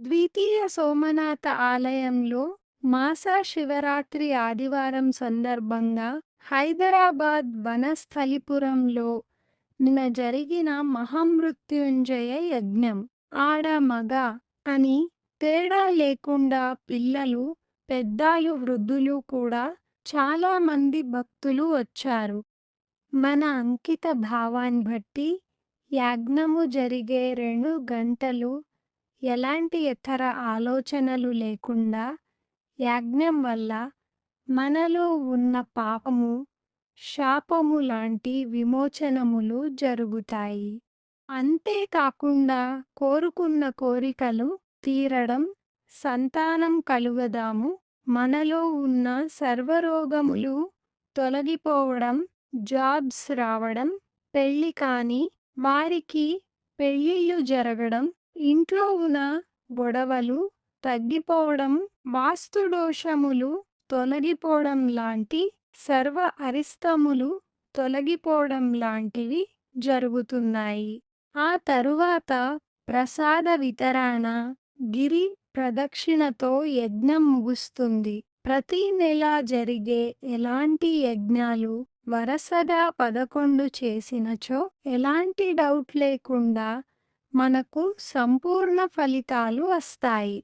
ద్వితీయ సోమనాథ ఆలయంలో మాసా శివరాత్రి ఆదివారం సందర్భంగా హైదరాబాద్ వనస్థలిపురంలో నిన్న జరిగిన మహామృత్యుంజయ యజ్ఞం ఆడ మగ అని తేడా లేకుండా పిల్లలు, పెద్దాలు, వృద్ధులు కూడా చాలా మంది భక్తులు వచ్చారు. మన అంకిత భావాన్ని బట్టి యజ్ఞము జరిగే 2 గంటలు ఎలాంటి ఇతర ఆలోచనలు లేకుండా యజ్ఞం వల్ల మనలో ఉన్న పాపము, శాపము లాంటి విమోచనములు జరుగుతాయి. అంతేకాకుండా కోరుకున్న కోరికలు తీరడం, సంతానం కలుగదాము, మనలో ఉన్న సర్వరోగములు తొలగిపోవడం, జాబ్స్ రావడం, పెళ్లి కాని వారికి పెళ్ళిళ్ళు జరగడం, ఇంట్లో ఉన్న గొడవలు తగ్గిపోవడం, వాస్తు దోషములు తొలగిపోవడం లాంటి సర్వ అరిష్టములు తొలగిపోవడం లాంటివి జరుగుతున్నాయి. ఆ తరువాత ప్రసాద వితరణ, గిరి ప్రదక్షిణతో యజ్ఞం ముగుస్తుంది. ప్రతి నెల జరిగే ఎలాంటి యజ్ఞాలు వరుసగా 11 చేసినచో ఎలాంటి డౌట్ లేకుండా మనకు సంపూర్ణ ఫలితాలు వస్తాయి.